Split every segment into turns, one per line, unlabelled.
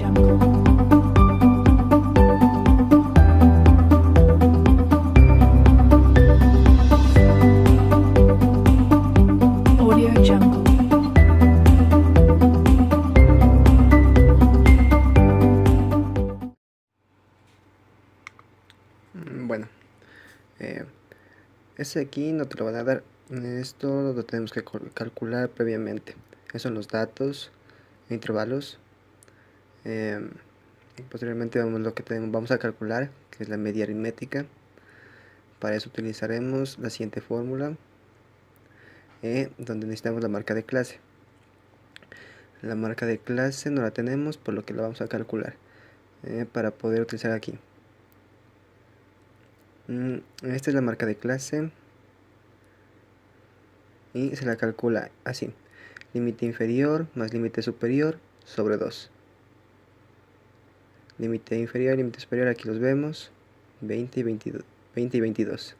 Jungle. Audio Jungle.
Bueno, ese aquí no te lo van a dar. Esto lo tenemos que calcular previamente. Esos son los datos, intervalos. Posteriormente vemos lo que vamos a calcular, que es la media aritmética. Para eso utilizaremos la siguiente fórmula, donde necesitamos la marca de clase. La marca de clase no la tenemos, por lo que la vamos a calcular para poder utilizar aquí. Esta es la marca de clase y se la calcula así: límite inferior más límite superior sobre 2. Límite inferior y límite superior, aquí los vemos, 20 y 22. 20 y 22.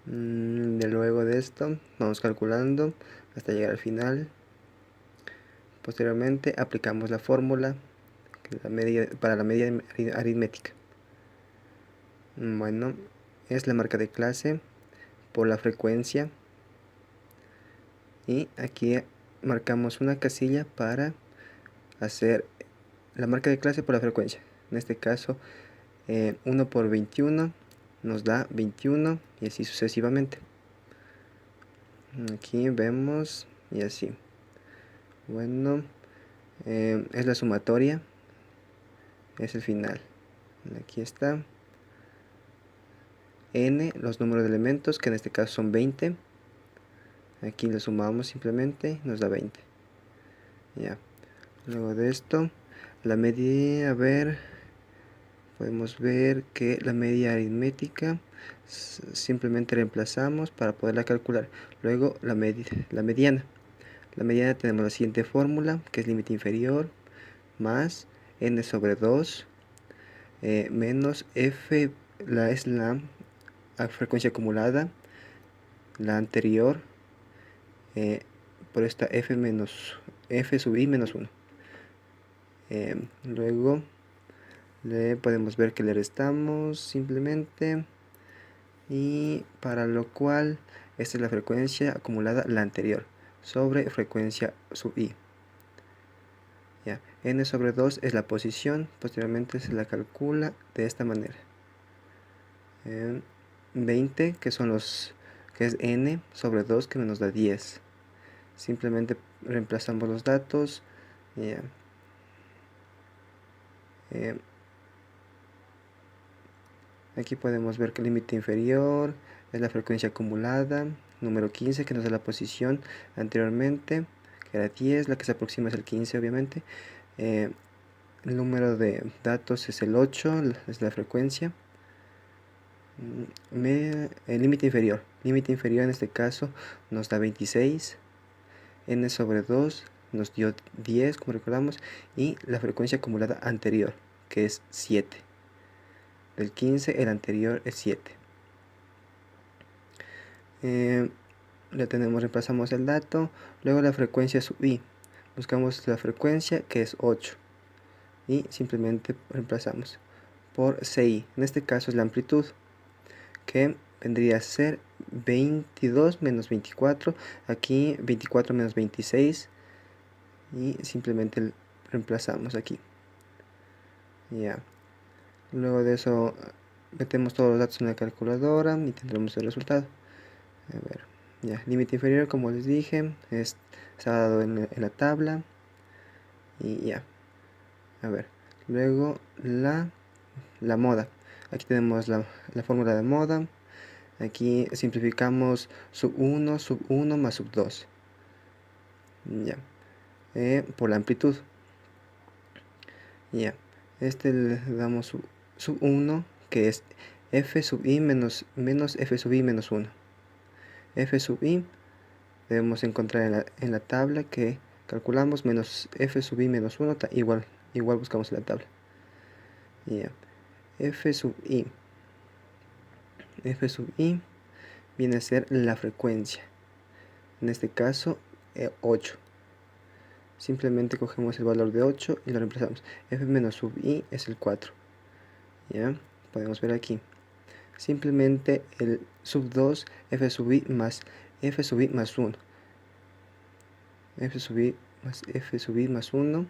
Luego de esto vamos calculando hasta llegar al final. Posteriormente aplicamos la fórmula para la media aritmética. Bueno, es la marca de clase por la frecuencia, y aquí marcamos una casilla para hacer la marca de clase por la frecuencia. En este caso 1 por 21 nos da 21 y así sucesivamente. Aquí vemos y así. Bueno, es la sumatoria, es el final. Aquí está n, los números de elementos, que en este caso son 20. Aquí lo sumamos simplemente, nos da 20. Ya. Luego de esto, la media, a ver, podemos ver que la media aritmética simplemente reemplazamos para poderla calcular. Luego la mediana. La mediana tenemos la siguiente fórmula, que es límite inferior más n sobre 2 menos f, es la frecuencia acumulada, la anterior, por esta f sub i menos 1. Luego podemos ver que le restamos simplemente, y para lo cual esta es la frecuencia acumulada, la anterior, sobre frecuencia sub i. Ya. N sobre 2 es la posición, posteriormente se la calcula de esta manera. 20, que es n sobre 2, que nos da 10. Simplemente reemplazamos los datos. Ya. Aquí podemos ver que el límite inferior es la frecuencia acumulada, número 15, que nos da la posición anteriormente, que era 10, la que se aproxima es el 15 obviamente. El número de datos es el 8, es la frecuencia. El límite inferior en este caso nos da 26, n sobre 2 nos dio 10, como recordamos, y la frecuencia acumulada anterior, que es 7. Del 15 el anterior es 7. Reemplazamos el dato. Luego la frecuencia sub i, buscamos la frecuencia, que es 8, y simplemente reemplazamos por ci. En este caso es la amplitud, que vendría a ser 22 menos 24, aquí 24 menos 26, y simplemente reemplazamos aquí. Ya. Luego de eso metemos todos los datos en la calculadora y tendremos el resultado. A ver, ya, límite inferior, como les dije, está dado en la tabla, y ya. A ver, luego la moda. Aquí tenemos la fórmula de moda. Aquí simplificamos sub 1 más sub 2. Ya. Por la amplitud. Ya. Le damos sub 1, que es f sub i menos f sub i menos 1. F sub i debemos encontrar en la tabla que calculamos, menos f sub i menos 1, igual buscamos en la tabla. Ya. F sub i viene a ser la frecuencia, en este caso 8. simplemente cogemos el valor de 8 y lo reemplazamos. F menos sub i es el 4. ¿Ya? Podemos ver aquí. Simplemente el sub 2, f sub i más f sub i más 1. F sub i más f sub i más 1.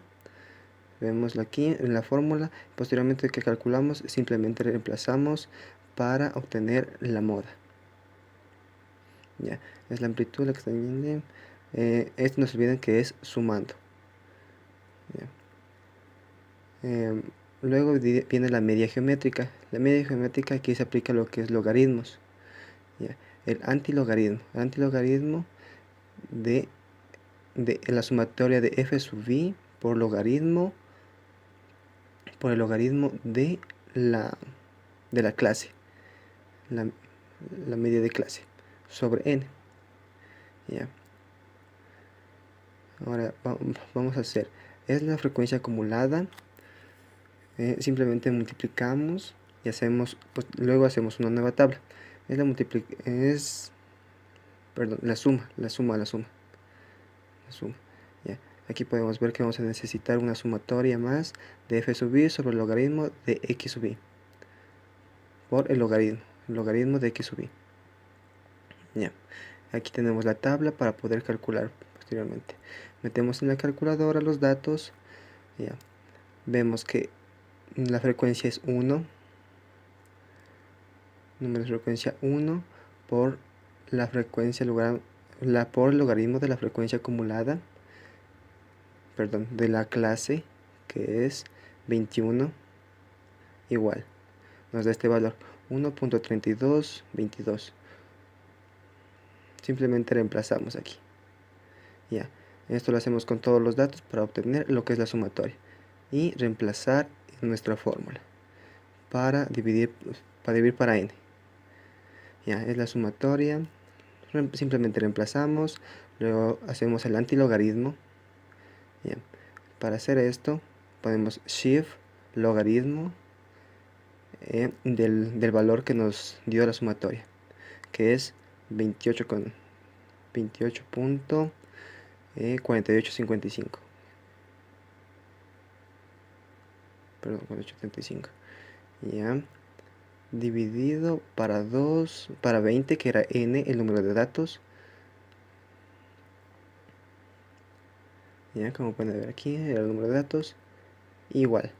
Vemos aquí en la fórmula. Posteriormente que calculamos, simplemente reemplazamos para obtener la moda. Ya, es la amplitud la que está en esto no se olviden que es sumando. Luego viene la media geométrica. La media geométrica aquí se aplica lo que es logaritmos. ¿Ya? El antilogaritmo de la sumatoria de f sub i por logaritmo por el logaritmo de la clase, la media de clase sobre n. ¿Ya? Ahora vamos a hacer, es la frecuencia acumulada. Simplemente multiplicamos y hacemos, pues, luego hacemos una nueva tabla. La suma. ¿Ya? Aquí podemos ver que vamos a necesitar una sumatoria más de f sub i sobre el logaritmo de x sub i por el logaritmo de x sub i. Ya. Aquí tenemos la tabla para poder calcular posteriormente. Metemos en la calculadora los datos. Ya. Vemos que la frecuencia es 1. Número de frecuencia 1 por la frecuencia por el logaritmo de la frecuencia acumulada, perdón, de la clase, que es 21, igual. Nos da este valor, 1.3222. Simplemente reemplazamos aquí. Ya, esto lo hacemos con todos los datos para obtener lo que es la sumatoria. Y reemplazar en nuestra fórmula para dividir para n. Ya, es la sumatoria. Simplemente reemplazamos. Luego hacemos el antilogaritmo. Ya. Para hacer esto, ponemos shift logaritmo del valor que nos dio la sumatoria, que es 28.4855. Perdón, 4875. Ya. Dividido para 20, que era n, el número de datos. Ya, como pueden ver aquí, era el número de datos. Igual.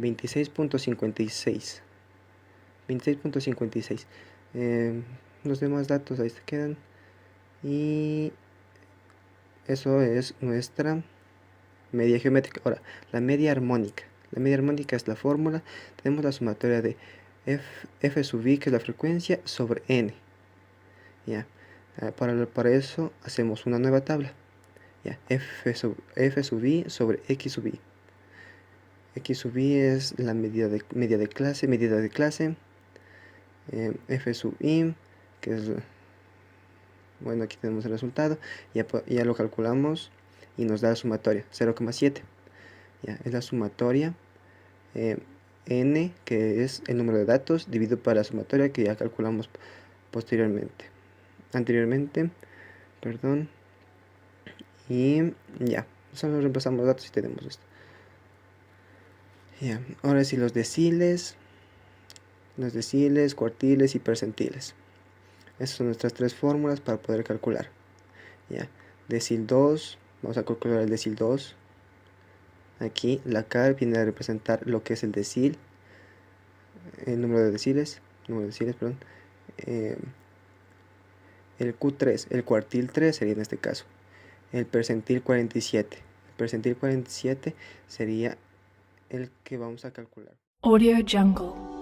26.56. 26.56. Los demás datos ahí se quedan. Y eso es nuestra media geométrica. Ahora, la media armónica. La media armónica es la fórmula. Tenemos la sumatoria de f sub i, que es la frecuencia, sobre n. Ya. Para eso hacemos una nueva tabla. Ya. F sub i sobre x sub i. X sub i es la medida de clase. F sub i, que es, bueno, aquí tenemos el resultado. Ya lo calculamos y nos da la sumatoria, 0,7. Ya, es la sumatoria n, que es el número de datos, dividido por la sumatoria que ya calculamos anteriormente, perdón. Y ya, solo reemplazamos los datos y tenemos esto. Ya, ahora sí los deciles, cuartiles y percentiles. Esas son nuestras tres fórmulas para poder calcular. Ya, decil 2, vamos a calcular el decil 2. Aquí la K viene a representar lo que es el decil, el número de deciles, perdón. El Q3, el cuartil 3 sería en este caso. El percentil 47. El percentil 47 sería el que vamos a calcular.
Audio Jungle.